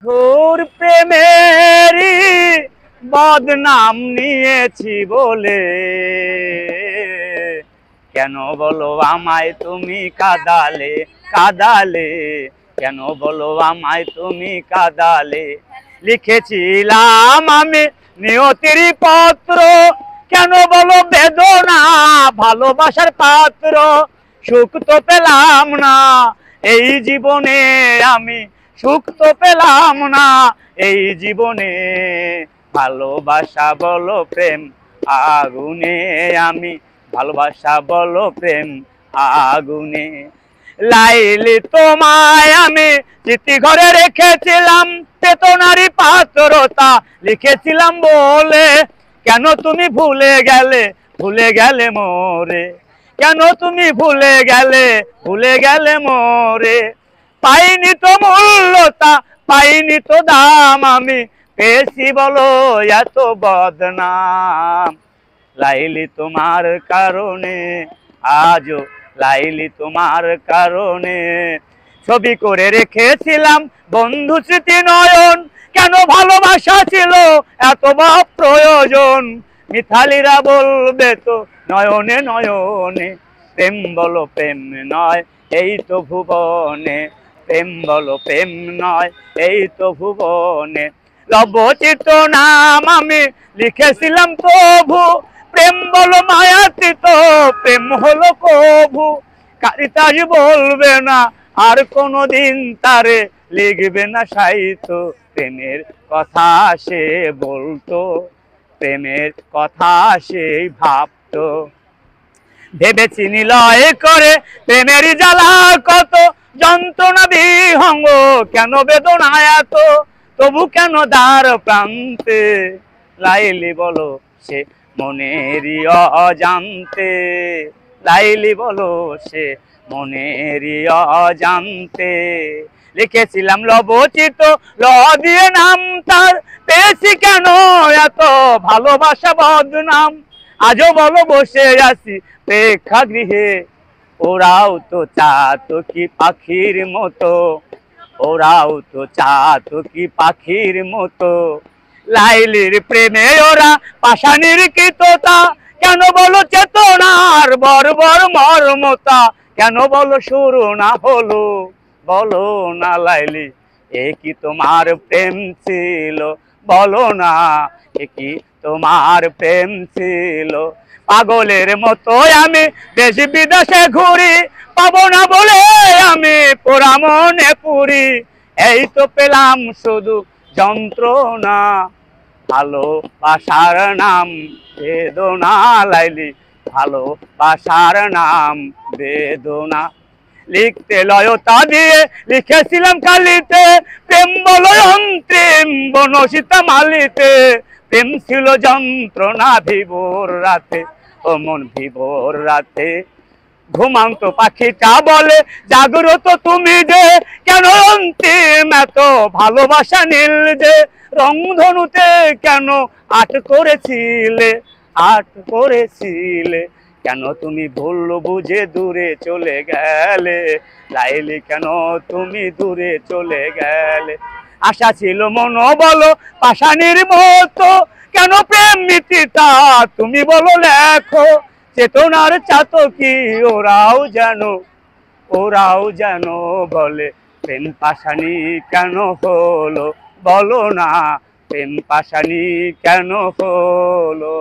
তোর প্রেমেরই বদনাম নিয়েছি বলে কেন বলো আমায় তুমি কাঁদালে কাঁদালে, কেন বলো আমায় তুমি কাঁদালে। লিখেছিলাম আমি নিয়তির পত্র, কেন বলো বেদনা ভালোবাসার পাত্র। সুখ তো পেলাম না এই জীবনে আমি, সুখ তো পেলাম না এই জীবনে। ভালোবাসা বলো প্রেম আগুনে আমি, ভালোবাসা বলো প্রেম আগুনে। লাইলি তোমায় আমি চিঠি ঘরে রেখেছিলাম, চেতনারি পাত্রতা লিখেছিলাম বলে কেন তুমি ভুলে গেলে, ভুলে গেলে মোরে। কেন তুমি ভুলে গেলে, ভুলে গেলে মোরে। পাইনি তো মূল্যতা, পাইনি তো দাম আমি, পেয়েছি বলো এত বদনাম। লাইলি তোমার কারণে আজও, লাইলি তোমার কারণে ছবি করে রেখেছিলাম বন্ধু স্মৃতি নয়ন। কেন ভালোবাসা ছিল এত বা প্রয়োজন, মিথালিরা বলবে তো নয়নে নয়নে। প্রেম বলো প্রেম নয় এই তো ভুবনে, প্রেম বলো প্রেম নয় এই তো ভুবনে। লবচিত নাম আমি লিখেছিলাম তবু, প্রেম বলো মায়াতীত প্রেম হলো কভু। কারিতাজ বলবে না আর কোনোদিন তারে, লিখবে না সাহিত্য প্রেমের কথা সে বলতো, প্রেমের কথা সেই ভাবতো। ভেবেছি নিলয় করে প্রেমের জ্বালা কত, যন্ত্রণা বিহঙ্গ কেন বেদনা এত, তবু কেন দ্বার প্রান্তে লাইলি বলো সে মনেরই অজান্তে। লাইলি বলো সে মনেরই অজান্তে। লিখেছিলাম লবচিত ল দিয়ে নাম তার, পেয়েছি কেন এত ভালোবাসা বদনাম। আজও বলো বসে আছি প্রেক্ষাগৃহে, ওরাও তো চাতো কি পাখির মতো, ওরাও তো চাতো কি পাখির মতো। লাইলির প্রেমে ওরা পাষাণীর কৃততা, কেন বলো চেতনার বর্বর মর্মতা। কেন বলো শুরু না হলো, বলো না লাইলি এ কি তোমার প্রেম ছিল, বলো না এ কি তোমার প্রেম ছিল। পাগলের মতো আমি দেশ বিদেশে ঘুরি, পাবো না বলে আমি পোড়া মনে পুরি। এই তো পেলাম শুধু যন্ত্রণা, ভালোবাসার নাম বেদনা। লাইলি ভালোবাসার নাম বেদনা। লিখতে লয়তা দিয়ে লিখেছিলাম কালিতে, প্রেম বলো অন্তিম বনসীতা মালিতে। প্রেম ছিল যন্ত্রণা ভিভোর রাতে, ও মন ভিভোর রাতে। ঘুমান্ত পাখিটা বলে জাগ্রত তুমি যে, কেন অন্তিম এত ভালোবাসা নীল যে। রংধনুতে কেন আট করেছিলে, আট করেছিলে। কেন তুমি ভুল বুঝে দূরে চলে গেলে, লাইলি কেন তুমি দূরে চলে গেলে। আশা ছিল মন বলো পাষাণীর মতো, কেন প্রেম নীতিটা তুমি বলো লেখো। চেতনার চাতকি ওরাও জানো, ওরাও জানো বলে প্রেম পাষাণী কেন হলো, বলো না প্রেম পাষাণী কেন হলো।